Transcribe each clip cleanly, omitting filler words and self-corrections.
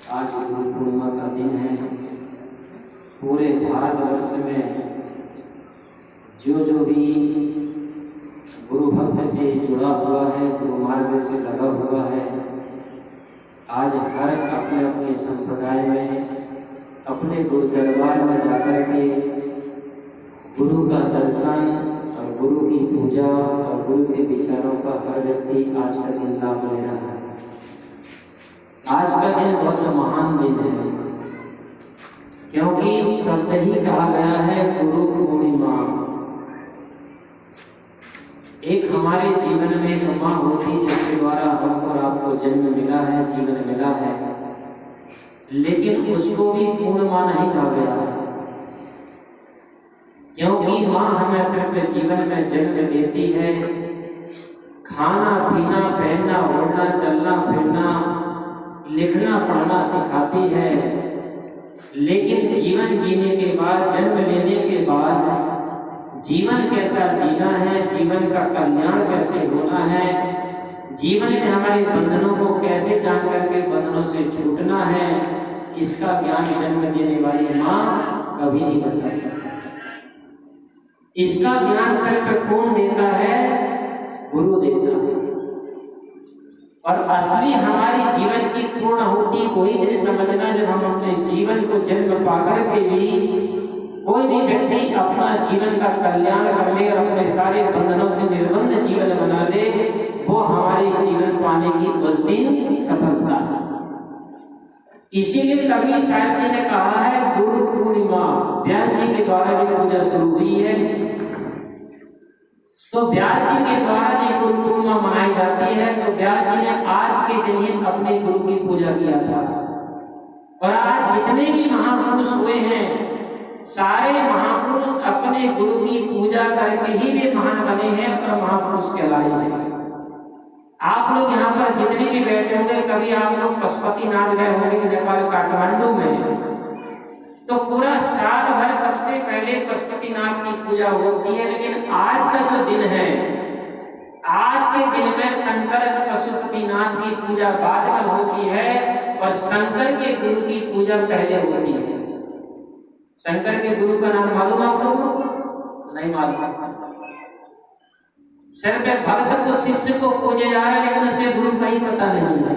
आज गुरु पूर्णिमा का दिन है। पूरे भारतवर्ष में जो भी गुरु भक्त से जुड़ा हुआ है, गुरु मार्ग से लगा हुआ है, आज हर अपने अपने संप्रदाय में अपने गुरु दरबार में जाकर के गुरु का दर्शन और गुरु की पूजा और गुरु के विचारों का हर व्यक्ति आज का दिन लाभ ले रहा है। आज का दिन बहुत महान दिन है, क्योंकि शब्द ही कहा गया है गुरु पूर्णिमा। एक हमारे जीवन में एक माँ होती जिसके द्वारा हमको और आपको जन्म मिला है, जीवन मिला है, लेकिन उसको भी पूर्ण माँ नहीं कहा गया है, क्योंकि माँ हमें सिर्फ जीवन में जन्म देती है, खाना पीना पहनना ओढ़ना चलना फिरना लिखना पढ़ना सिखाती है, लेकिन जीवन जीने के बाद, जन्म लेने के बाद जीवन कैसा जीना है, जीवन का कल्याण कैसे होना है, जीवन में हमारे बंधनों को कैसे जान करके बंधनों से छूटना है, इसका ज्ञान जन्म देने वाली माँ कभी नहीं बताती। इसका ज्ञान सिर्फ कौन देता है? गुरु देता है। और असली हमारी जीवन की पूर्ण होती कोई नहीं समझना जब हम अपने जीवन को जन्म पाकर के भी कोई भी व्यक्ति अपना जीवन का कल्याण कर ले और अपने सारे बंधनों से निर्बंध जीवन बना ले, वो हमारे जीवन पाने की उस दिन सफलता है। इसीलिए कवि साहित्य ने कहा है गुरु पूर्णिमा, व्यास जी के द्वारा जो पूजा शुरू हुई है, तो व्यास जी के द्वारा जो गुरु पूर्णिमा मनाई जाती है, तो व्यास जी ने आज के दिन ही अपने गुरु की पूजा किया था। और आज जितने भी महापुरुष हुए हैं, सारे महापुरुष अपने गुरु की पूजा करके ही वे महान बने हैं और महापुरुष कहलाए हैं। आप लोग यहाँ पर जितने भी बैठे होंगे, कभी आप लोग पशुपतिनाथ गए होंगे नेपाल काठमांडू में, तो पूरा साल भर सबसे पहले पशुपतिनाथ की पूजा होती है, लेकिन आज का जो दिन है, आज के दिन में शंकर पशुपतिनाथ की पूजा बाद में होती है और शंकर के गुरु की पूजा पहले होती है। शंकर के गुरु का नाम मालूम आप लोगों को? नहीं मालूम। सिर्फ भक्त को शिष्य को पूजे जा रहा है, लेकिन उसके गुरु का ही पता नहीं है।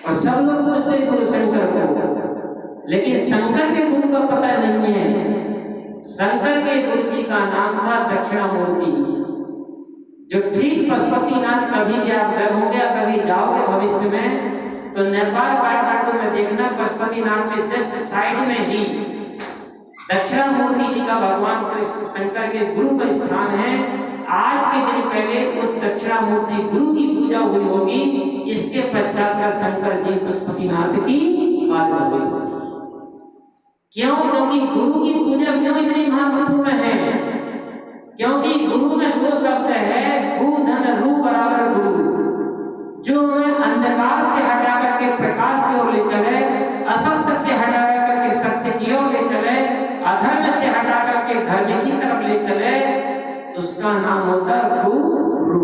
और सब लोग पूछते हैं गुरु शंकर को, लेकिन शंकर के गुरु का पता नहीं है। शंकर के गुरु जी का नाम था दक्षिणामूर्ति, जो ठीक पशुपतिनाथ कभी भी आप गए होंगे, कभी जाओगे भविष्य में, तो नेपाल काठमांडू में देखना, पशुपतिनाथ के जस्ट साइड में ही दक्षिणामूर्ति जी का भगवान कृष्ण शंकर के गुरु का स्थान है। आज के दिन पहले उस दक्षिणामूर्ति गुरु की पूजा हुई होगी, इसके पश्चात का शंकर जी पशुपतिनाथ की बात हुई होगी। क्यों? क्योंकि गुरु की पूजा क्यों इतनी महत्वपूर्ण है? क्योंकि गुरु में दो शब्द है, गु धन रू बराबर गुरु, जो अंधकार से हटा करके प्रकाश की ओर ले चले, असत्य से हटा करके सत्य की ओर ले चले, अधर्म से हटा करके धर्म की तरफ ले चले, उसका नाम होता है गुरु।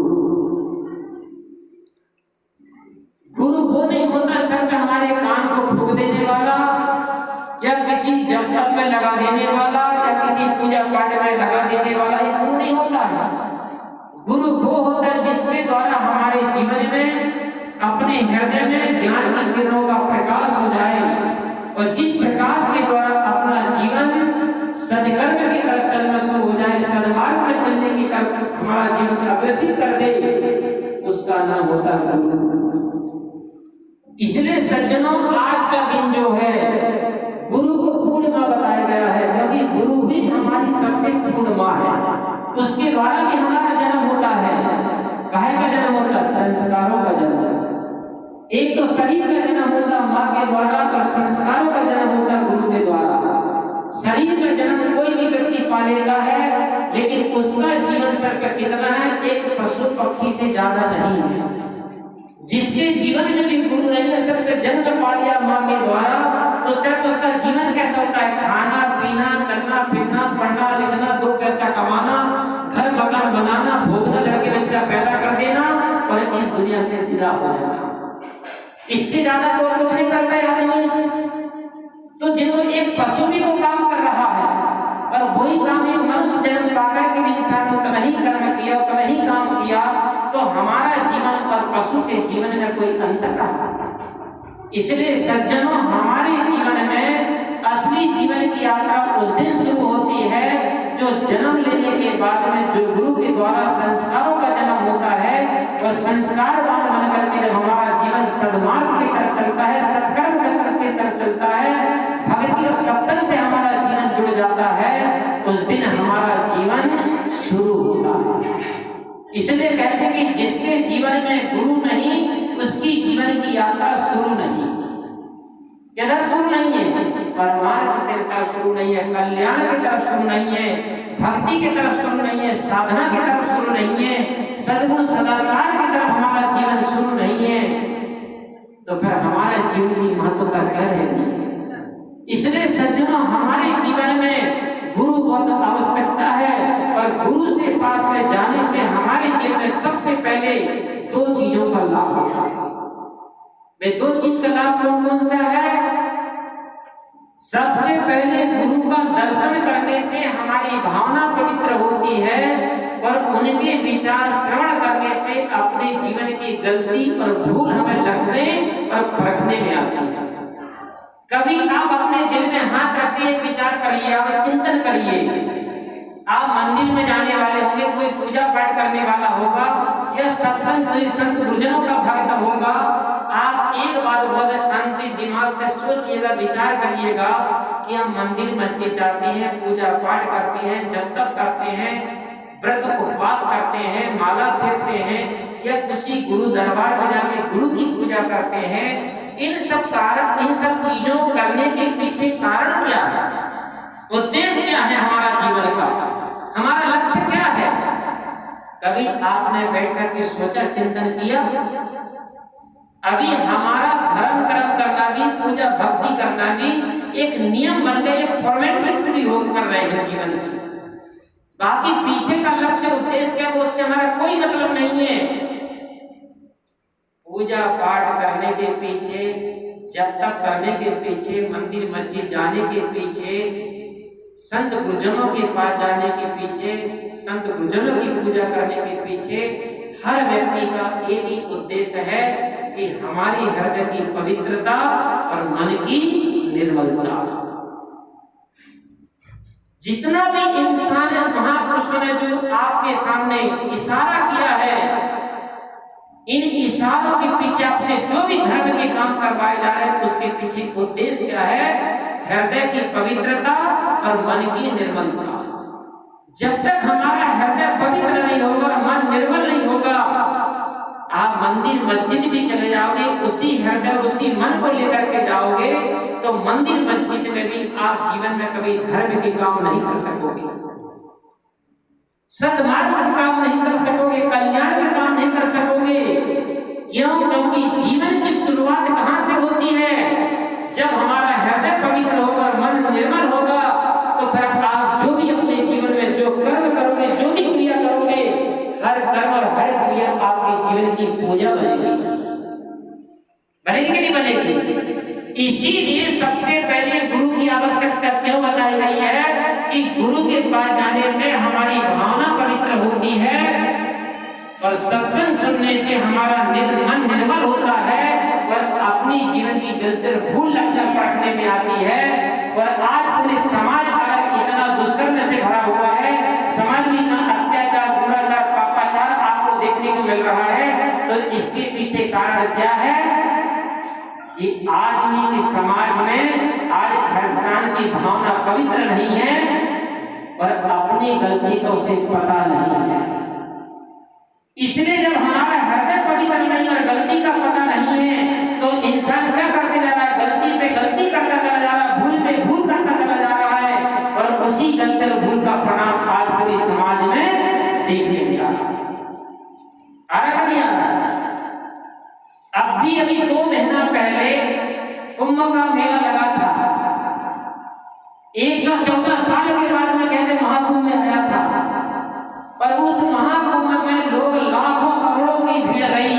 गुरु वो नहीं होता सिर्फ हमारे कान को फूंक देने वाला, या किसी जप तप में लगा देने वाला, या किसी पूजा पाठ में लगा देने वाला, ये गुरु नहीं होता है। गुरु वो होता है जिसके द्वारा हमारे जीवन में, अपने हृदय में ज्ञान की किरणों का प्रकाश हो जाए, और जिस प्रकाश के द्वारा अपना जीवन सदकर्म की तरफ चलना शुरू हो जाए, सद्मार्ग में चलने की तरफ हमारा जीवन अग्रसित कर दे, उसका नाम होता है गुरु। इसलिए सज्जनों, आज का दिन जो है गुरु को पूर्णिमा बताया गया है, क्योंकि गुरु ही हमारी सबसे पूर्ण माँ है। उसके द्वारा भी हमारा जन्म होता है। काहे का जन्म होता है? संस्कारों का जन्म। एक तो शरीर का जन्म होता है माँ के द्वारा, और संस्कारों का जन्म होता है गुरु के द्वारा। शरीर का जन्म कोई भी व्यक्ति पा लेता है, लेकिन उसका जीवन सर्कल कितना है? एक पशु पक्षी से ज्यादा नहीं है। जिसके जीवन में भी गुरु नहीं है, सिर्फ जन्म पा लिया माँ के द्वारा, तो सिर्फ उसका जीवन कैसा होता है? खाना पीना चलना फिरना पढ़ना लिखना, दो पैसा कमाना, घर मकान बनाना, भोगना, लड़के बच्चा पैदा कर देना और इस दुनिया से विदा हो जाना। इससे ज्यादा तो और कुछ नहीं करता है आदमी। तो जिनको एक पशु भी वो काम कर रहा है और वही काम एक मनुष्य जन्म पाकर के भी इंसान उतना ही कर्म किया, उतना ही काम किया, तो हमारा जीवन और पशु के जीवन में कोई अंतर रहा। इसलिए सज्जनों, हमारे जीवन में असली जीवन की यात्रा उस दिन शुरू होती है जो जन्म लेने के बाद में जो गुरु के द्वारा संस्कारों का जन्म होता है और संस्कारवान बनकर के जब हमारा जीवन सद्मार्ग की तरफ चलता है, सत्कर्म की तरफ चलता है, भक्ति और सत्संग से हमारा जीवन जुड़ जाता है, उस दिन हमारा जीवन शुरू होता है। इसलिए कहते हैं कि जिसके जीवन में गुरु नहीं, उसकी जीवन की यात्रा शुरू नहीं। किधर शुरू नहीं है? परमार्थ की तरफ शुरू नहीं है, कल्याण की तरफ शुरू नहीं है, भक्ति की तरफ शुरू नहीं है, साधना की तरफ शुरू नहीं है, सद्गुण सदाचार की तरफ हमारा जीवन शुरू नहीं है, तो फिर हमारे जीवन की महत्वता क्या रहेगी? इसलिए सज्जनों, हमारे जीवन में गुरु बहुत आवश्यकता है और गुरु से पास में जाने से हमारे जीवन में सबसे पहले दो चीजों का लाभ होता है। वे दो चीज का लाभ कौन कौन सा है? सबसे पहले गुरु का दर्शन करने से हमारी भावना पवित्र होती है और उनके विचार श्रवण करने से अपने जीवन की गलती और भूल हमें लगने और परखने में आती है। कभी आप अपने दिल में हाथ रख के एक विचार करिए और चिंतन करिए। आप मंदिर में जाने वाले होंगे, कोई पूजा पाठ करने वाला होगा या सत्संग कोई संत गुरुजनों का भक्त होगा, आप एक बात बहुत शांति दिमाग से सोचिएगा, विचार करिएगा कि हम मंदिर मस्जिद जाते हैं, पूजा पाठ करते हैं, जप तप करते हैं, व्रत उपवास करते हैं, माला फेरते हैं या किसी गुरु दरबार में जाके गुरु की पूजा करते हैं, इन सब कारण, इन सब चीजों करने के पीछे कारण क्या है? उद्देश्य क्या है हमारा जीवन का? हमारा लक्ष्य क्या है? कभी आपने बैठ करके सोचा, चिंतन किया? अभी हमारा धर्म कर्म करना भी, पूजा भक्ति करना भी एक नियम बन गया, एक फॉर्मेट पूरी हो कर रहे हैं जीवन की। बाकी पीछे का लक्ष्य उद्देश्य क्या, उससे हमारा कोई मतलब नहीं है। पूजा पाठ करने के पीछे, जप तप करने के पीछे, मंदिर मस्जिद जाने के पीछे, संत गुरुजनों के पास जाने के पीछे, संत गुरुजनों की पूजा करने के पीछे हर व्यक्ति का एक ही उद्देश्य है कि हमारी हृदय की पवित्रता और मन की निर्मलता। जितना भी इंसान महापुरुषों ने जो आपके सामने इशारा किया है, इन इशारों के पीछे आपसे जो भी धर्म के काम करवाए जा रहे हैं, उसके पीछे उद्देश्य क्या है? हृदय की पवित्रता और मन की निर्मलता। जब तक हमारा हृदय पवित्र नहीं होगा और मन निर्मल नहीं होगा, आप मंदिर मस्जिद भी चले जाओगे, उसी हृदय उसी मन को लेकर के जाओगे, तो मंदिर मस्जिद में भी आप जीवन में कभी धर्म के काम नहीं कर सकोगे, सद्मार्ग का काम नहीं कर सकोगे, कल्याण का काम नहीं कर सकोगे। क्यों? क्योंकि जीवन की शुरुआत कहां से होती है? जब हमारा हृदय पवित्र होगा और मन निर्मल होगा, तो फिर आप जो भी अपने जीवन में जो कर्म करोगे, जो भी क्रिया करोगे, हर कर्म और हर क्रिया आपके जीवन की पूजा बनेगी। बनेगी कि नहीं बनेगी? इसीलिए सबसे पहले गुरु की आवश्यकता क्यों बताई गई है कि गुरु के पास जाने से हमारी भावना पवित्र होती है और सत्संग सुनने से हमारा मन निर्मल होता है और अपनी जीवन की गलती भूल लगना पड़ने में आती है। और आज पूरे समाज अगर इतना दुष्कर्म से भरा हुआ है, समाज में इतना अत्याचार, दुराचार, पापाचार आपको देखने को मिल रहा है, तो इसके पीछे कारण क्या है? कि आदमी के समाज में आज हर इंसान की भावना पवित्र नहीं है और अपनी गलती का उसे पता नहीं है। इसलिए जब हमारा हृदय पवित्र नहीं और गलती का पता नहीं है, तो इंसान क्या करते जा रहा है? गलती पे गलती करता चला जा रहा है, भूल पे भूल करता चला जा रहा है और उसी गलती और भूल का परिणाम आज पूरे समाज में देखने को आ रहा है। अभी 2 महीना पहले कुंभ का मेला लगा था। 114 साल के बाद में कहते महाकुंभ में आया था, पर उस महाकुंभ में लोग लाखों करोड़ों की भीड़ गई।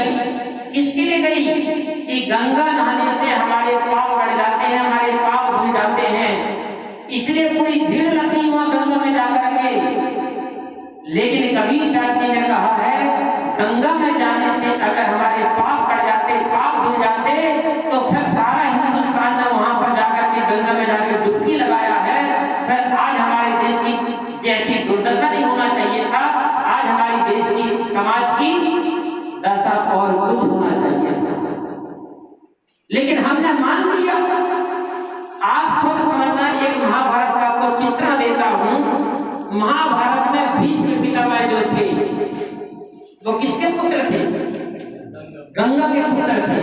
किसके लिए गई? कि गंगा नहाने से हमारे पाप कट जाते हैं, हमारे पाप धुल जाते हैं, इसलिए पूरी भीड़ लगी वहां गंगा में जाकर के। लेकिन कबीर साहब जी ने कहा है गंगा में जाने से अगर हमारे पाप कट जाते, पाप धुल जाते, तो फिर सारा हिंदुस्तान ने वहां पर जाकर के गंगा में जाकर डुबकी लगाया है, फिर आज हमारे देश की जैसी दुर्दशा नहीं होना चाहिए था, आज हमारी देश की समाज की दशा और कुछ होना चाहिए था। लेकिन हमने मान लिया। आप खुद समझना, एक महाभारत का आपको चित्र देता हूं। महाभारत में भीष्म पितामह जो थे वो किसके पुत्र थे? गंगा के पुत्र थे।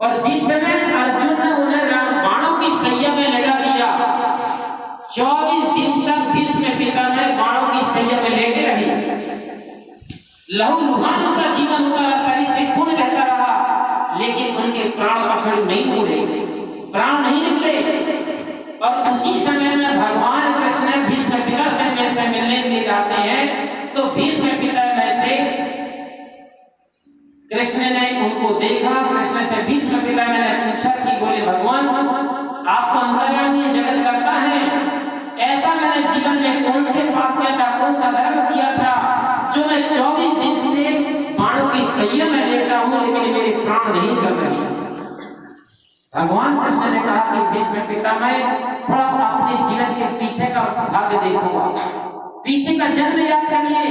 और जिस समय अर्जुन ने उन्हें बाणों की सैया में लगा दिया, 24 दिन तक भीष्म पितामह बाणों की सैया में लेटे रहे, लहू लुहान उनका जीवन उनका शरीर से खून बहता रहा, लेकिन उनके प्राण पखड़ नहीं उड़े, प्राण नहीं निकले। और उसी समय में भगवान कृष्ण भीष्म पितामह से मिलने के लिए जाते हैं, तो भीष्म पितामह से कृष्ण ने उनको देखा। कृष्ण से भीष्म पितामह ने पूछा कि बोले भगवान आप तो अंतर्यामी जगत करता है, ऐसा मैंने जीवन में कौन से पाप किया था, कौन सा धर्म किया था जो मैं 24 दिन से बाणों की सैया में लेटा हूं लेकिन मेरे प्राण नहीं कर रही। भगवान कृष्ण ने कहा कि भीष्म पितामह थोड़ा अपने जीवन के पीछे का भाग देखो, पीछे का जन्म याद करिए।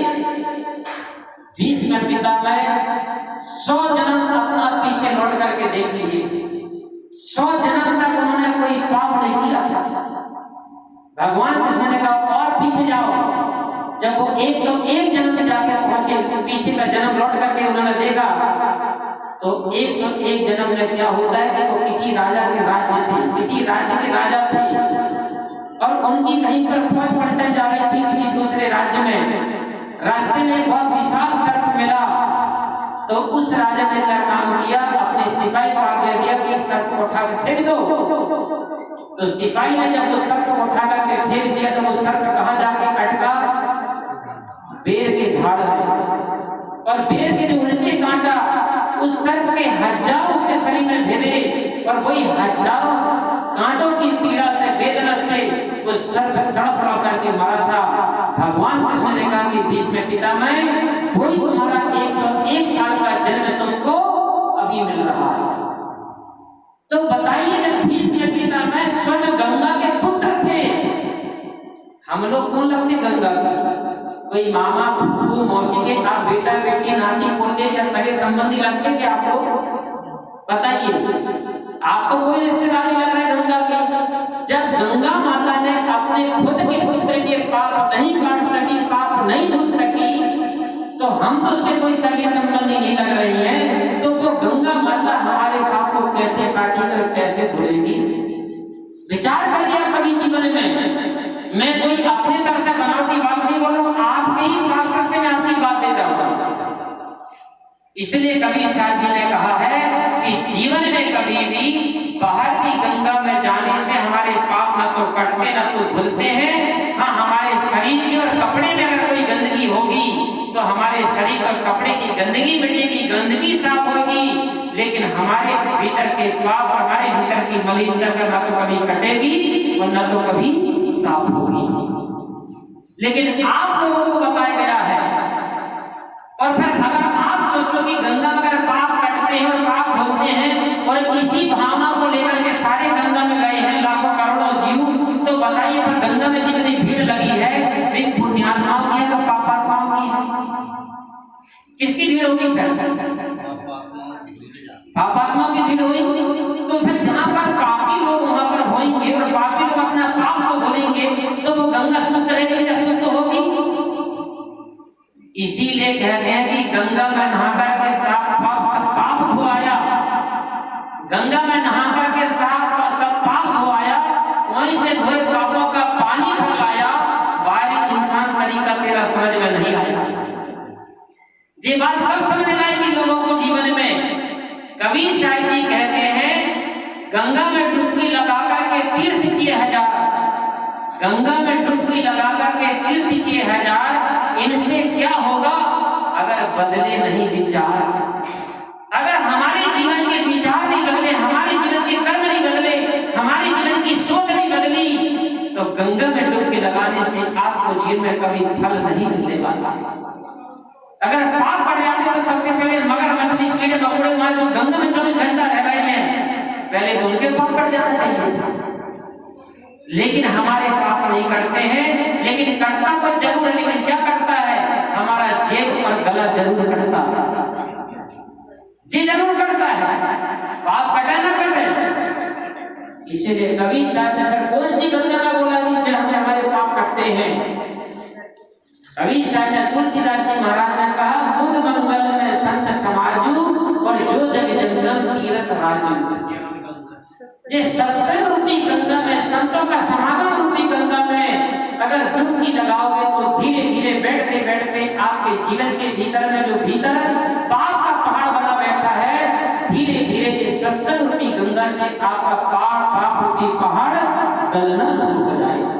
भीष्म पितामह 100 जन्म अपना पीछे लौट करके देख लीजिए, 100 जन्म तक उन्होंने कोई पाप नहीं किया था। भगवान कृष्ण ने कहा और पीछे जाओ। जब वो 101 जन्म में जाकर पहुंचे, पीछे का जन्म लौट करके उन्होंने देखा, तो 101 जन्म में क्या होता है कि वो किसी राजा के राज्य थे, किसी राज्य के राजा थे, और उनकी कहीं पर फौज पलटन जा रही थी किसी दूसरे राज्य में। रास्ते में बहुत विशाल सर्प मिला, तो उस राजा ने क्या काम किया, अपने सिपाही को आज्ञा दिया कि सर्प को उठा के फेंक दो। तो सिपाही ने जब उस सर्प को उठा करके फेंक दिया, तो वो सर्प कहां जाके अटका? बेर के झाड़ में। और बेर के जो उल्टे कांटा उस सर्प के हजारों उसके शरीर में भिड़े, और वही हजारों कांटों की पीड़ा से, वेदना से वो सर्प तड़प तड़प करके मरा था। भगवान कृष्ण ने कहा कि भीष्म पितामह वही तुम्हारा 101 साल का जन्म तुमको अभी मिल रहा है। तो बताइए जब भीष्म पितामह स्वयं गंगा के पुत्र थे, हम लोग कौन लगते गंगा का? कोई मामा फूफू मौसी के आप बेटा बेटी नाती पोते या सगे संबंधी लगते क्या आप लोग? बताइए, आप तो कोई रिश्तेदार नहीं लग रहा है गंगा के। जब गंगा माता ने अपने खुद के पुत्र के पाप नहीं काट सकी, पाप नहीं धुल सकी, तो हम तो उसके कोई सगे संबंधी नहीं लग रही हैं, तो वो गंगा माता हमारे पाप को कैसे काटेगी और कैसे धुलेगी? विचार कर लिया कभी जीवन में? मैं कोई अपने तरफ से बनावटी बात नहीं बोल रहा हूं, आपके ही शास्त्र से मैं आपकी बात दे रहा हूं। इसलिए कबीर साहब जी ने कहा है कि जीवन में कभी भी बाहर की गंगा में जाने से हमारे पाप ना तो कटते ना तो धुलते हैं। हाँ, हमारे शरीर के और कपड़े में अगर कोई गंदगी होगी तो हमारे शरीर और कपड़े की गंदगी मिटेगी, गंदगी साफ होगी, लेकिन हमारे भीतर के पाप और हमारे भीतर की मलिनता ना तो कभी कटेगी और न तो कभी साफ होगी। लेकिन आप लोगों को बताया गया है, और फिर अगर आप सोचो कि गंगा में अगर पाप कटते हैं और पाप धुलते हैं और इसी भावना को लेकर के सारे गंगा में गए हैं लाखों करोड़ों जीव, तो बताइए पर गंगा में जितनी भीड़ लगी है वे पुण्यात्माओं की है तो पापात्माओं की है? किसकी भीड़ होगी? पापात्माओं की भीड़ होगी। तो फिर जहां पर पापी लोग वहां पर होंगे और पापी लोग अपना पाप को धोलेंगे, तो वो गंगा शुद्ध रहेगी या शुद्ध होगी? इसीलिए कहते हैं कि गंगा में नहाकर के सब पाप धोआया, गंगा में नहाकर के सब पाप धोआया, वहीं से धोए पापों का पानी भर लाया। बाहरी इंसान तरीका तेरा समझ में नहीं आया। ये बात कब समझ में आएगी लोगों को जीवन में? कबीर साहब जी कहते हैं गंगा में डुबकी लगा करके तीर्थ किए हजार, गंगा में डुबकी लगा करके तीर्थ किए हजार, इनसे क्या होगा अगर बदले नहीं विचार, अगर हमारे जीवन के विचार नहीं बदले, हमारे जीवन के कर्म नहीं बदले, हमारे जीवन की सोच नहीं बदली, तो गंगा में डुबकी लगाने से आपको जीवन में कभी फल नहीं मिलने वाला। अगर पाप पड़ जाते तो सबसे पहले मगर मछली कीड़े मकोड़े वहां जो गंगा में 24 घंटा रह रहे हैं, पहले तो उनके पाप पड़ जाना चाहिए था, लेकिन हमारे पाप नहीं करते हैं। लेकिन करता को जरूर है, लेकिन क्या करता है, हमारा जेब और गला जरूर करता है, जी जरूर करता है, पाप कटा ना करे। इसीलिए कभी शायद अगर कौन सी गंगा में बोला जी जहां से हमारे पाप कटते हैं, कभी शायद तुलसीदास जी महाराज ने कहा, बुध मंगल में संत समाजू और जो जग जंगल तीरथ राजू। जिस सत्संग रूपी गंगा में, संतों का समागम रूपी गंगा में अगर डुबकी लगाओगे तो धीरे धीरे बैठते बैठते आपके जीवन के भीतर में जो भीतर पाप का पहाड़ बना बैठा है, धीरे धीरे जिस सत्संग रूपी गंगा से आपका पाप रूपी पहाड़ गलना शुरू हो जाएगा,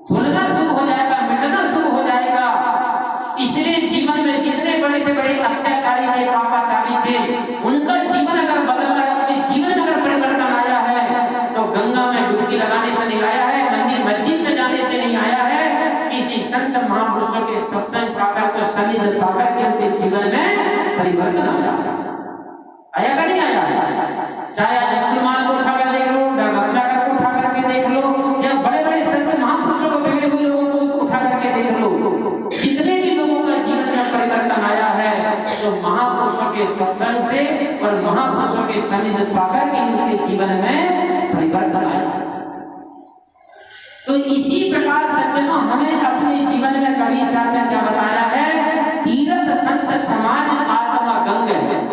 धुलना शुरू हो जाएगा, मिटना शुरू हो जाएगा। इसलिए जीवन में जितने बड़े से बड़े अत्याचारी थे, पापाचारी थे, उनका जीवन अगर बदला है, उनके जीवन में अगर परिवर्तन आया है, तो गंगा में डुबकी लगाने से नहीं आया है, मंदिर मस्जिद में जाने से नहीं आया है, किसी संत महापुरुषों के सत्संग पाकर को सानिध्य पाकर के उनके जीवन में परिवर्तन आया का नहीं आया। चाहे आज मुसलमान को उठाकर देख लो, डगमगाकर को उठा करके देख लो, या बड़े बड़े संत महापुरुषों को, बिगड़े हुए लोगों को उठा करके देख लो, जितने भी लोगों का जीवन में परिवर्तन आया है तो महापुरुषों के सत्संग से और महापुरुषों के सानिध्य पाकर के उनके जीवन में परिवर्तन आया। तो इसी प्रकार सज्जनों, हमें अपने जीवन में कभी साहब ने क्या बताया है, तीर्थ संत समाज आत्मा गंग है।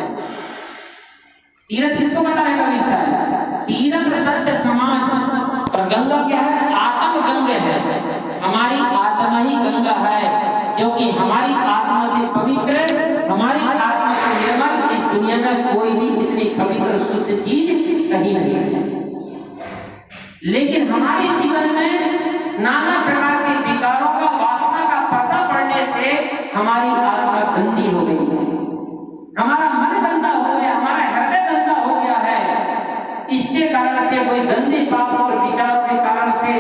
तीर्थ किसको बता रहे कभी साहब, तीर्थ संत समाज, और गंगा क्या है, आत्म गंग है, हमारी आत्मा ही गंगा है, क्योंकि हमारी आत्मा से पवित्र, हमारी आत्मा से निर्मल इस दुनिया में कोई भी इतनी पवित्र शुद्ध चीज कहीं नहीं है। लेकिन हमारे जीवन में नाना प्रकार के विकारों का, वासना का पर्दा पड़ने से हमारी आत्मा गंदी हो गई है, हमारा मन गंदा हो गया, हमारा हृदय गंदा हो गया है। इसके कारण से कोई गंदे पाप और विचारों के कारण से,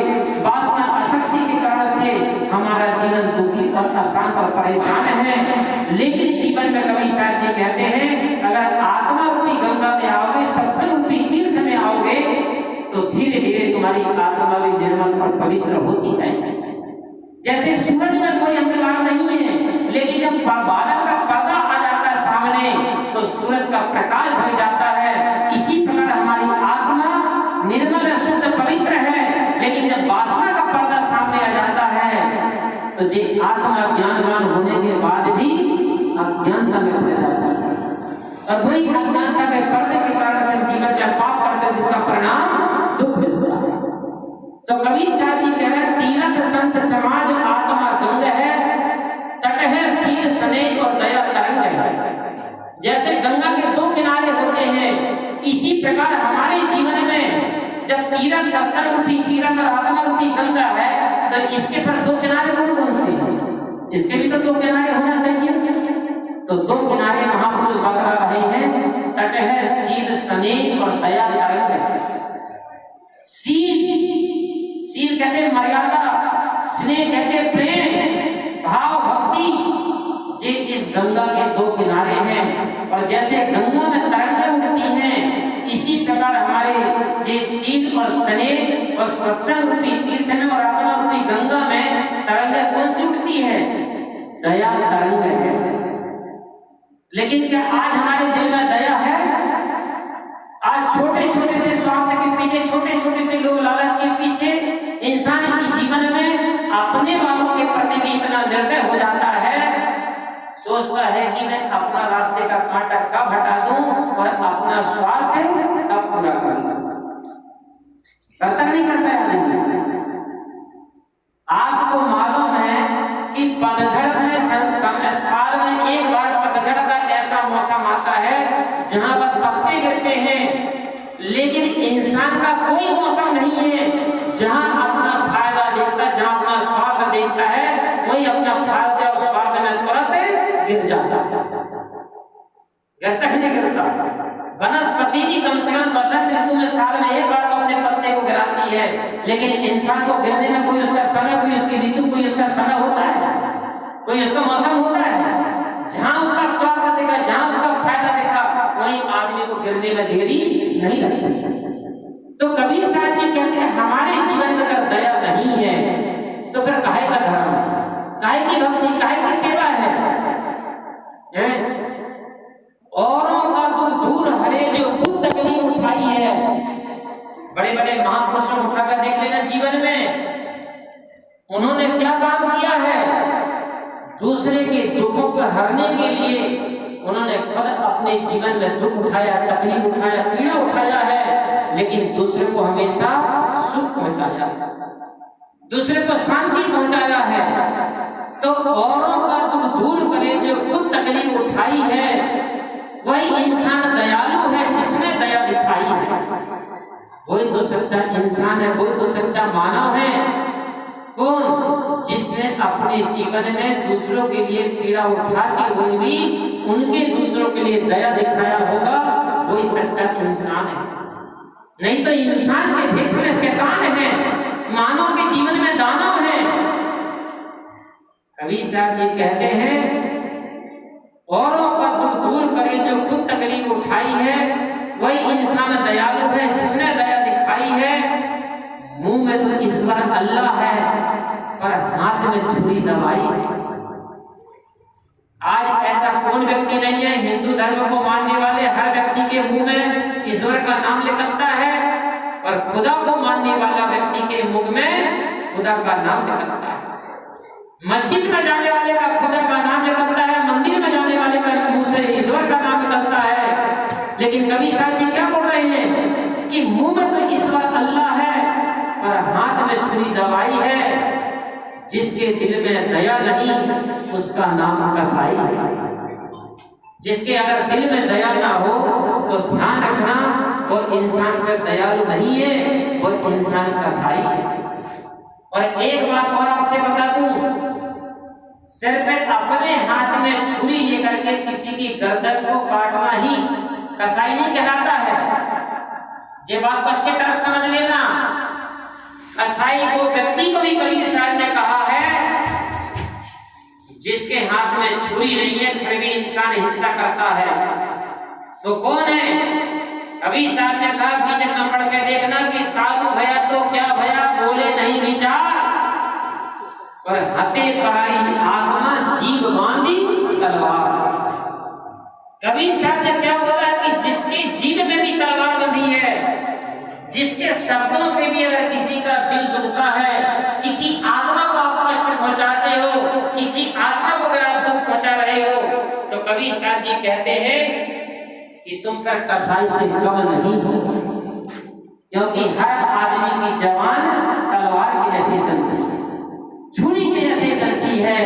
वासना आसक्ति के कारण से हमारा जीवन दुखी और अशांत और परेशान है। लेकिन जीवन में कभी शायद जी कहते हैं, अगर आत्मा रूपी गंगा में आओगे, सत्संग रूपी तीर्थ में आओगे, तो धीरे धीरे तुम्हारी आत्मा भी निर्मल और पवित्र होती जाएगी। जैसे सूरज में कोई अंधकार नहीं है, लेकिन जब बादल का पर्दा आ जाता है सामने तो सूरज का प्रकाश ढल जाता है। इसी प्रकार हमारी आत्मा निर्मल शुद्ध पवित्र है, लेकिन जब वासना का पर्दा सामने आ जाता है तो जे आत्मा ज्ञानवान होने के बाद भी अज्ञानता में पड़ जाती है, और वही अज्ञानता के पर्दे के कारण से जीवन में पाप करते हैं, जिसका परिणाम दुख मिलता है। तो कबीर साहब जी कह रहे हैं, तीर्थ संत समाज आत्मा गंग है, तट है शील स्नेह और दया तरंग है। जैसे गंगा के दो किनारे होते हैं, इसी प्रकार हमारे जीवन में जब तीर्थ सत्संग रूपी तीर्थ और आत्मा रूपी गंगा है, तो इसके पर दो किनारे कौन कौन से, इसके भी तो दो किनारे होना चाहिए। तो दो किनारे महापुरुष बता रहे हैं, तट है शील स्नेह और दया तरंग है। शील कहते मर्यादा, स्नेह कहते प्रेम, भाव भक्ति, जे इस गंगा के दो किनारे हैं। और जैसे गंगा में तरंगें उठती हैं, इसी प्रकार हमारे जे शील और स्नेह और सत्संग रूपी तीर्थ में और आत्मा रूपी गंगा में तरंगें कौन सी उठती है, दया तरंग है। लेकिन क्या आज हमारे दिल में दया है? आज छोटे छोटे से स्वार्थ के पीछे, छोटे छोटे से लोग लालच के पीछे इंसान के जीवन में अपने वालों के प्रति भी इतना निर्दय हो जाता है, सोचता है कि मैं अपना रास्ते का कांटा कब हटा दूं और अपना स्वार्थ कब पूरा कर लूं। करता नहीं करता है? आपको मालूम है कि पतझड़ में साल में एक बार पतझड़ का ऐसा मौसम आता है जहां पर पत्ते गिरते हैं, लेकिन इंसान का कोई मौसम नहीं है जहां अपना फायदा देखता है, जहां अपना स्वार्थ देखता है, वही अपना फायदा और स्वार्थ में तुरंत गिर जाता है। गिरता है नहीं गिरता? वनस्पति की कम से कम बसंत ऋतु में साल में एक बार तो अपने पत्ते को गिराती है, लेकिन इंसान को गिरने में कोई उसका समय, कोई उसकी ऋतु, कोई उसका समय होता है, कोई उसका मौसम होता है। जहां उसका स्वार्थ दिखा, जहां उसका फायदा दिखा, वहीं आदमी को गिरने में देरी नहीं लगती। तो कबीर साहब जी कहते हैं हमारे जीवन में अगर दया नहीं है तो फिर काहे का धर्म, काहे की भक्ति, काहे की सेवा है? औरों का दुख दूर हरे जो खुद तकलीफ उठाई है। बड़े बड़े महापुरुषों को उठाकर देख लेना जीवन में, उन्होंने क्या काम किया है? दूसरे के दुखों को हरने के लिए उन्होंने खुद अपने जीवन में दुख उठाया, तकलीफ उठाया, पीड़ा उठाया है, लेकिन दूसरे को हमेशा सुख पहुंचाया, दूसरे को शांति पहुंचाया है। तो औरों का दुख दूर करे जो खुद तकलीफ उठाई है, वही इंसान दयालु है जिसने दया दिखाई है। वही तो सच्चा इंसान है, वही तो सच्चा मानव है। कौन? जिसने अपने जीवन में दूसरों के लिए पीड़ा उठाते हुए भी उनके दूसरों के लिए दया दिखाया होगा, वही सच्चा इंसान है। नहीं तो इंसान के भेष में शैतान है, मानव के जीवन में दानव है। कबीर साहब जी कहते हैं औरों का दुख दूर करे जो खुद तकलीफ उठाई है, वही इंसान दयालु है जिसने दया दिखाई है। मुंह में तो ईश्वर अल्लाह है पर हाथ में छुरी दवाई है। आज ऐसा कौन व्यक्ति नहीं है, हिंदू धर्म को मानने वाले हर व्यक्ति के मुंह में ईश्वर का नाम निकलता है, और खुदा को मानने वाला व्यक्ति के मुख में खुदा का नाम निकलता है। मस्जिद में जाने वाले का खुदा का नाम निकलता है, मंदिर में जाने वाले का मुंह से ईश्वर का नाम निकलता है। लेकिन कबीर साहब जी क्या बोल रहे हैं कि मुंह में तो ईश्वर अल्लाह है और हाथ में छुरी दवाई है। जिसके दिल में दया नहीं उसका नाम कसाई है। जिसके अगर दिल में दया ना हो तो ध्यान रखना वो इंसान पर दयालु नहीं है, वो इंसान कसाई है। और एक बात और आपसे बता दूं, सिर्फ अपने हाथ में छुरी लेकर के किसी की गर्दन को काटना ही कसाई नहीं कहलाता है। ये बात को अच्छी तरह समझ लेना। कसाई को व्यक्ति को भी कबीर साहब ने कहा है जिसके हाथ में छुरी नहीं है फिर भी इंसान हिंसा करता है। तो कौन है? कबीर साहब ने कहा बीच में पढ़ के देखना कि साधु भया तो क्या भया, बोले नहीं विचार और हते कराई आत्मा जीव बांधी तलवार। कबीर साहब ने क्या बोला कि जिसके जीव में भी तलवार बंधी है, जिसके शब्दों से भी अगर किसी का दिल दुखता है, किसी आत्मा को आप कष्ट पहुंचाते हो, किसी आत्मा को अगर आप दुख पहुंचा रहे हो, तो कबीर साहब जी कहते हैं कि तुम पर कसाई से कम नहीं हो, क्योंकि हर आदमी की जवान तलवार के जैसे चलती है, छुरी के जैसे चलती है।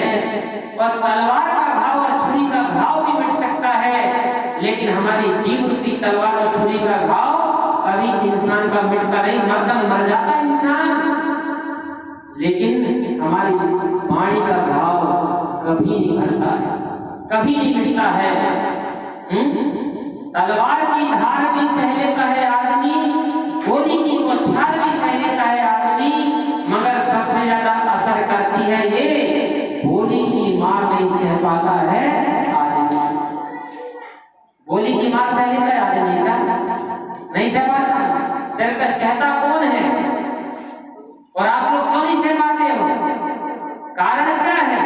और तलवार का घाव और छुरी का घाव भी मिट सकता है, लेकिन हमारी जीव रूपी तलवार और छुरी का घाव कभी इंसान का मिटता नहीं, मर जाता इंसान, लेकिन हमारी वाणी का घाव कभी नहीं भरता है, कभी नहीं मिटता है। तलवार की धार भी सह लेता है आदमी, गोली की बौछार भी सह लेता है आदमी, मगर सबसे ज्यादा असर करती है ये गोली की मार नहीं सह पाता है आदमी। गोली की मार सह लेता है आदमी का नहीं सह पाता। सिर पे सहता कौन है? और आप लोग क्यों नहीं सह पाते हो? कारण क्या है?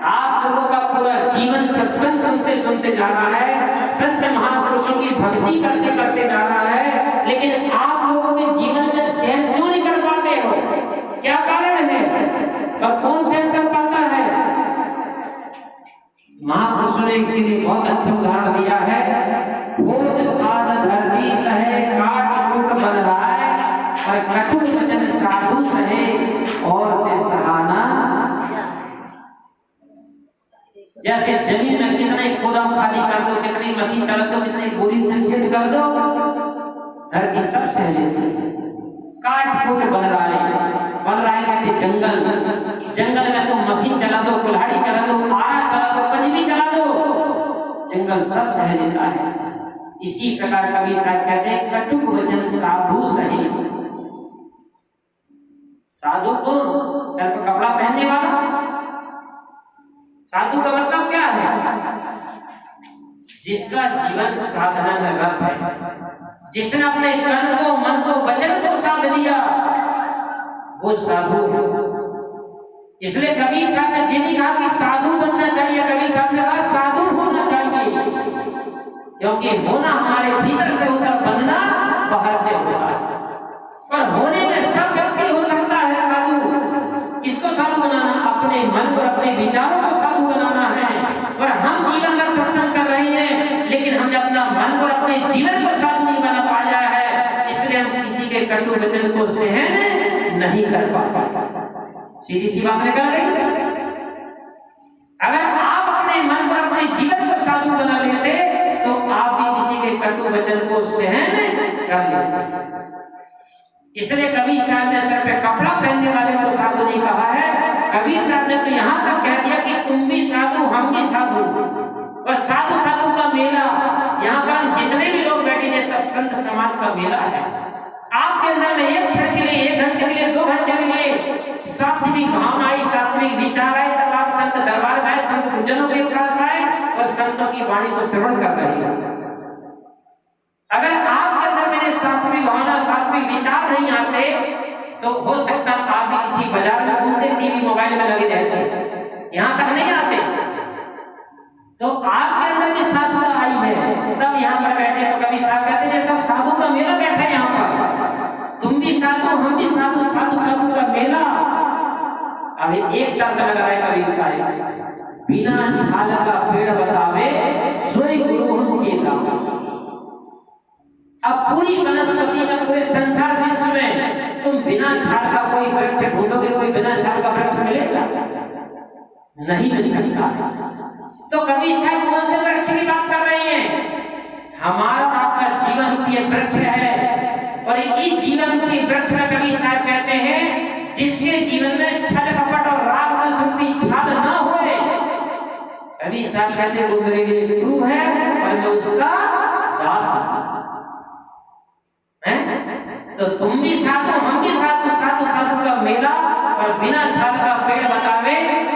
आप लोगों का पूरा जीवन सत्संग सुनते सुनते जा रहा है, संत महापुरुषों की भक्ति करते करते जा रहा है, लेकिन आप लोगों के जीवन में सहन क्यों नहीं कर पाते हो? क्या कारण है? और कौन सहन कर पाता है? महापुरुषों ने इसके लिए बहुत अच्छा उदाहरण दिया है। भोज खाद धरती सहे, काट कूट बन रहा है, और कटु वचन साधु सहे, और से सहाना। जैसे जमीन में कितने गोदाम खाली कर दो, कितनी मशीन चला दो, कितनी बोरी से छेद कर दो, धरती सब सह लेती है। काट फूट बन रहा है कहते जंगल में तो मशीन चला दो, कुल्हाड़ी चला दो, आरा चला दो, कुछ भी चला दो, जंगल सब सह लेता है। इसी प्रकार कवि साहब कहते हैं कटुक वचन साधु सही। साधु को सर पर कपड़ा पहनने वाला, साधु का मतलब क्या है? जिसका जीवन साधना में रत है, जिसने अपने तन को, मन को, वचन को साध लिया, वो साधु है। इसलिए कबीर साहब ने ये नहीं कहा कि साधु बनना चाहिए, कबीर साहब ने कहा साधु होना चाहिए, क्योंकि होना हमारे भीतर से होता, बनना बाहर से होता है। पर होने में सब व्यक्ति हो सकता है साधु। किसको साधु बनाना? अपने मन को, अपने विचारों को साधु बनाना है। और हम जीवन का सत्संग कर रहे हैं, लेकिन हमने अपना मन को, अपने जीवन को साधु नहीं बना पाया है, इसलिए हम किसी के कटु वचन को सहन नहीं कर पाते। सीधी सी बात निकल गई। अगर आप अपने मन को, अपने जीवन को साधु बना लेते तो आप भी किसी के कटु वचन को सहन कर लेते। इसलिए कबीर साहब ने सर पे कपड़ा पहनने वाले को साधु नहीं कहा है। कबीर साहब ने तो यहाँ तक कह दिया कि तुम भी साधु, हम भी साधु। और साधु साधु का मेला, यहाँ पर जितने भी लोग बैठे हैं सब संत समाज का मेला है। आपके अंदर में एक क्षण के लिए, 1 घंटे के लिए, 2 घंटे के लिए सात्विक भावना आई, सात्विक विचार आए, तब आप संत दरबार में आए, संत गुरुजनों के पास आए और संतों की वाणी को श्रवण कर रहे हैं। अगर आपके अंदर में सात्विक भावना, सात्विक विचार नहीं आते तो हो सकता है आप भी किसी बाजार में घूमते, टीवी मोबाइल में लगे रहते, यहाँ तक नहीं आते। तो आपके अंदर भी साधुता आई है, तब यहाँ पर बैठे तो कभी साहब कहते हैं सब साधु का मेला बैठा है यहाँ पर, तुम भी साधु, हम भी साधु, साधु साधु का मेला। अभी एक शब्द लगा है कबीर साहब, बिना छाल का पेड़ बतावे सोई गुरु हम चेता। अब पूरी वनस्पति में, पूरे संसार विश्व में तुम बिना छाल का कोई वृक्ष ढूंढोगे, कोई बिना छाल का वृक्ष मिलेगा? नहीं मिल सकता। तो कबीर साहब कौन से वृक्ष की बात कर रहे हैं? हमारा आपका जीवन रूपी वृक्ष है, और इस जीवन रूपी वृक्ष में कबीर साहब कहते हैं जिसके जीवन में छल कपट और राग रूपी छाल ना होए। कबीर साहब कहते हैं वो मेरे लिए गुरु है और मैं उसका दास हूं। तो तुम भी साधु, हम भी साधु, साधु साधु का मेला, और बिना छाल का पेड़ बतावे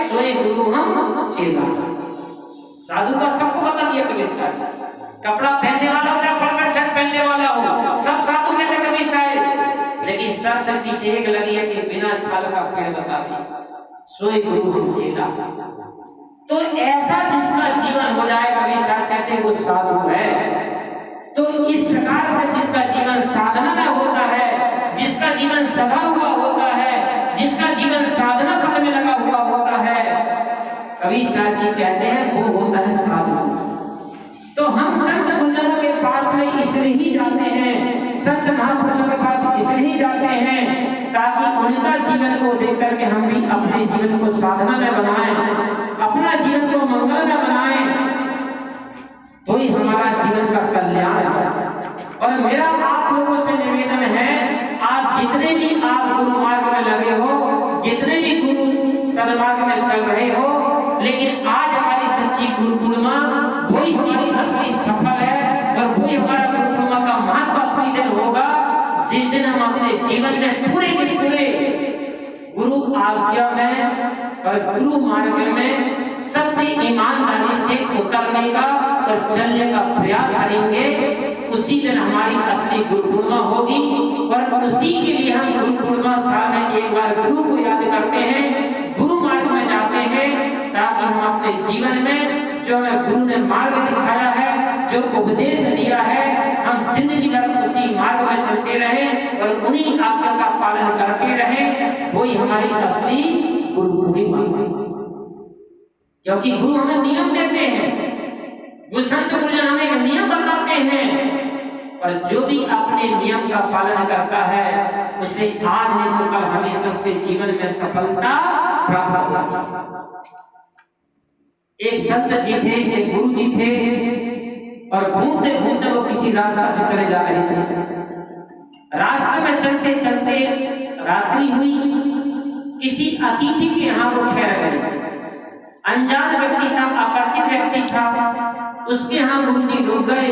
सोए गुरु हम चेला। साधु का सबको बता दिया कबीर साहब। कपड़ा पहनने वाला हो चाहे फलमट शर्ट पहनने वाला हो, सब साधु कहते कबीर साहब। लेकिन शर्त पीछे एक लगी है कि बिना छाल का पेड़ बतावे सोए गुरु हम चेला। तो ऐसा जिसका जीवन हो जाए, कबीर साहब कहते हैं वो साधु है। तो इस प्रकार से जिसका जीवन साधना में होता है, जिसका जीवन सदा हुआ होता है, जिसका जीवन साधना पद में लगा हुआ होता है, कबीर साहब जी कहते हैं वो होता है साधु। तो हम संत गुरुजनों के पास में इसलिए ही जाते हैं, संत महापुरुषों के पास इसलिए ही जाते हैं ताकि उनका जीवन को देख करके हम भी अपने जीवन को साधना में बनाएं, अपना जीवन को मंगल में बनाएं, तो ही हमारा जीवन का कल्याण है। और मेरा आप लोगों से निवेदन है, आप जितने भी आप गुरु मार्ग में लगे हो, जितने भी गुरु सदमार्ग में चल रहे हो, लेकिन आज हमारी सच्ची गुरु पूर्णिमा वही हमारी असली सफल है, और वही हमारा गुरु पूर्णिमा का महत्व असली दिन होगा जिस दिन हम अपने जीवन में पूरे के पूरे गुरु आज्ञा में और गुरु मार्ग में सच्ची ईमानदारी से उतरने का और चलने का प्रयास करेंगे। उसी दिन हमारी असली गुरु पूर्णिमा होगी, और उसी के लिए हम गुरु पूर्णिमा साल में एक बार गुरु को याद करते हैं, गुरु मार्ग में जाते हैं, ताकि हम अपने जीवन में जो हमें गुरु ने मार्ग दिखाया है, जो उपदेश दिया है, हम जिंदगी भर उसी मार्ग में चलते रहें और उन्हीं आज्ञा का पालन करते रहें। वही हमारी असली गुरु पूर्णिमा है। क्योंकि गुरु हमें नियम देते हैं, जो संत गुरुजन हमें एक नियम बताते हैं, और जो भी अपने नियम का पालन करता है उसे आज नहीं तो कल हमेशा उसके जीवन में सफलता प्राप्त होगी। एक संत जी थे, एक गुरु जी थे, और घूमते घूमते वो किसी रास्ता से चले जा रहे थे। रास्ते में चलते चलते रात्रि हुई, किसी अतिथि के यहाँ वो ठहर गए। अनजान व्यक्ति था, अपरिचित व्यक्ति था, उसके यहाँ गुरुजी रुक गए।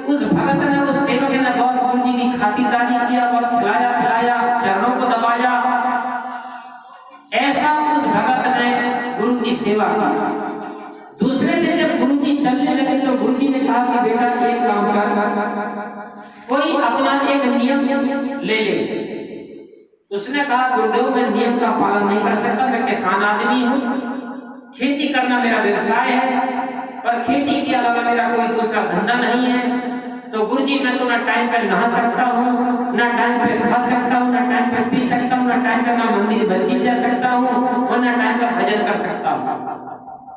उस भगत ने, उस सेवक ने बहुत गुरुजी की खातिरदारी किया, बहुत खिलाया पिलाया, चरणों को दबाया। ऐसा उस भगत ने गुरु की सेवा की। दूसरे दिन जब गुरुजी चलने लगे तो गुरुजी ने कहा कि बेटा एक काम कर, कोई अपना एक नियम ले ले। उसने कहा गुरुदेव मैं नियम का पालन नहीं कर सकता, मैं किसान आदमी हूँ, खेती करना मेरा व्यवसाय है, पर खेती के अलावा मेरा कोई दूसरा धंधा नहीं है। तो गुरुजी मैं तो ना टाइम पे नहा सकता हूँ, ना टाइम पे खा सकता हूँ, ना टाइम पे पी सकता हूँ, ना टाइम पे मैं मंदिर मस्जिद जा सकता हूँ, और ना टाइम पे भजन कर सकता हूँ।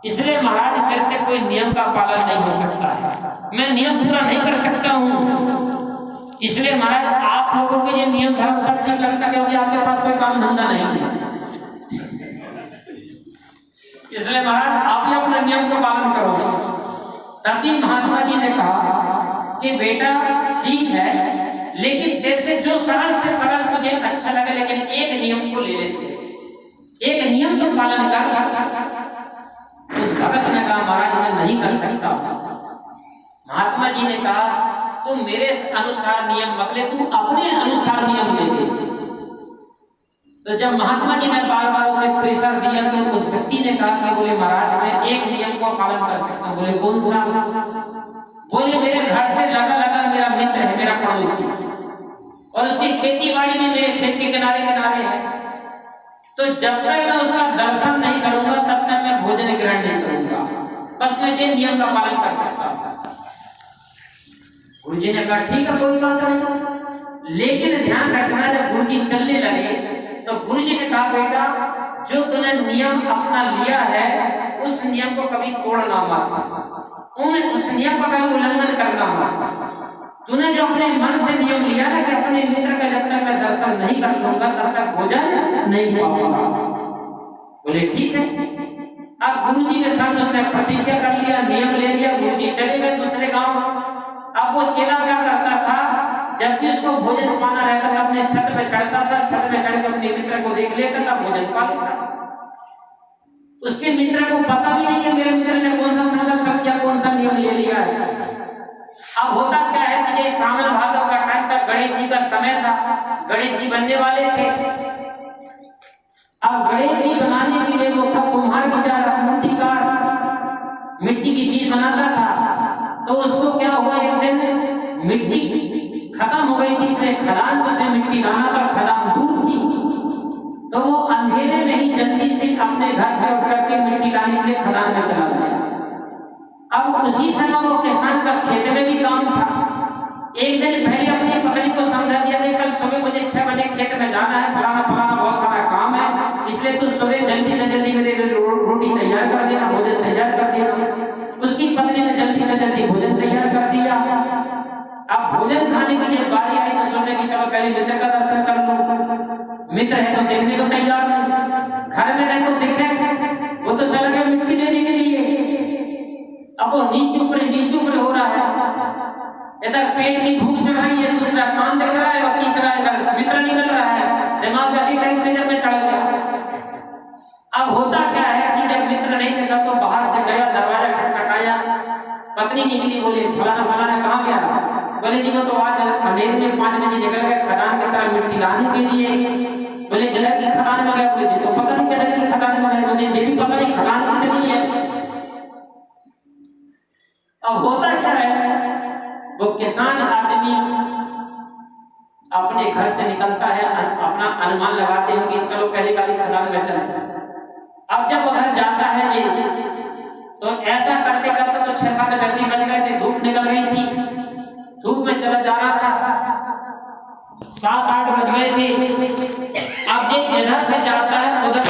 इसलिए महाराज मेरे से कोई नियम का पालन नहीं हो सकता है, मैं नियम पूरा नहीं कर सकता हूँ। इसलिए महाराज आप लोगों के ये नियम धर्म सब ठीक लगता है, क्योंकि आपके पास कोई काम धंधा नहीं है। इसलिए महाराज आप ही अपने नियम का पालन करो। तभी महात्मा जी ने कहा कि बेटा ठीक है, लेकिन तेरे से जो सरल से सरल तुझे अच्छा लगे, लेकिन एक नियम को ले लेते, एक नियम तो पालन कर। उस भगत ने कहा महाराज मैं नहीं कर सकता। महात्मा जी ने कहा तुम मेरे अनुसार नियम मत ले, तू अपने अनुसार नियम ले ले। तो जब महात्मा जी ने बार बार उसे प्रेशर दिया तो उस व्यक्ति ने कहा कि बोले महाराज मैं एक नियम को पालन कर सकता हूँ। बोले कौन सा? बोले मेरे घर से लगा लगा मेरा मित्र है, मेरा पड़ोसी, और उसकी खेती बाड़ी भी मेरे खेत के किनारे किनारे है। तो जब तक मैं उसका दर्शन नहीं करूंगा तब तक मैं भोजन ग्रहण नहीं करूंगा, बस मैं ये नियम का पालन कर सकता हूँ। गुरुजी ने कहा ठीक है कोई बात नहीं, लेकिन ध्यान रखना जब गुरुजी चलने लगे तो गुरुजी ने कहा बेटा जो तूने नियम अपना लिया है उस नियम को कभी तोड़ना मत, उस नियम का कभी उल्लंघन करना मत। तूने जो अपने मन से नियम लिया ना कि अपने मित्र का जब तक मैं दर्शन नहीं कर लूंगा तब तक भोजन नहीं पाऊंगा। बोले ठीक है। अब गुरुजी के साथ उसने प्रतिज्ञा कर लिया, नियम ले लिया, गुरुजी चले गए दूसरे गांव। अब वो चेला क्या करता था, जब भी उसको भोजन पाना रहता था अपने छत पे चढ़ता था, छत पे चढ़ के अपने मित्र को देख लेता था, भोजन पा लेता था। उसके मित्र को पता भी नहीं कि मेरे मित्र ने कौन सा संकल्प किया, कौन सा नियम ले लिया है। अब होता क्या है कि जैसे सावन भादव का टाइम था, गणेश जी का समय था, गणेश जी बनने वाले थे। अब गणेश जी बनाने के लिए वो था कुम्हार बेचारा, मूर्तिकार मिट्टी की चीज बनाता था। तो उसको क्या हुआ, एक दिन मिट्टी खत्म हो गई थी, इसलिए खदान से उसे मिट्टी लाना था, खदान दूर थी। तो वो अंधेरे में ही जल्दी से अपने घर से उठ करके मिट्टी लाने के लिए खदान में चला गया। अब उसी समय वो किसान का खेत में भी काम था। एक दिन पहले अपनी पत्नी को समझा दिया था कल सुबह मुझे 6 बजे खेत में जाना है, फलाना फलाना बहुत सारा काम है, इसलिए तू सुबह जल्दी से जल्दी मेरे रोटी तैयार कर देना, भोजन तैयार कर देना। उसकी पत्नी ने जल्दी से जल्दी भोजन तैयार कर दिया। अब भोजन खाने की जब बारी आई तो सोचा कि चलो पहले मित्र का दर्शन कर लूं। मित्र है तो देखने को तैयार नहीं, घर में नहीं तो दिखे, वो तो चला गया मिट्टी लेने के लिए। अब वो नीचे ऊपर हो रहा है, इधर पेट की भूख चढ़ाई है, दूसरा कान दिख रहा है, और तीसरा इधर मित्र नहीं मिल रहा है, दिमाग ऐसी टेम्परेचर में चढ़ गया। अब होता क्या है कि जब मित्र नहीं दिखा तो बाहर से गया, दरवाजा खटखटाया, पत्नी निकली, बोले फलाना फलाना कहाँ गया? बोले जी वो तो आज अंधेरे में 5 बजे निकल गए खदान की तरफ मिट्टी लाने के लिए। बोले गलत की खदान में गया? बोले जी तो पता नहीं गलत की खदान में गया, मुझे ये भी पता नहीं खदान कितनी है। अब होता क्या है, वो किसान आदमी अपने घर से निकलता है, अपना अनुमान लगाते हो कि चलो पहले वाली खदान में चले। अब जब वो घर जाता है जी तो ऐसा करते करते तो 6-7 वैसे ही बज गए थे, धूप निकल गई थी, धूप में चला जा रहा था, 7-8 बज गए थे। अब ये इधर से जाता है उधर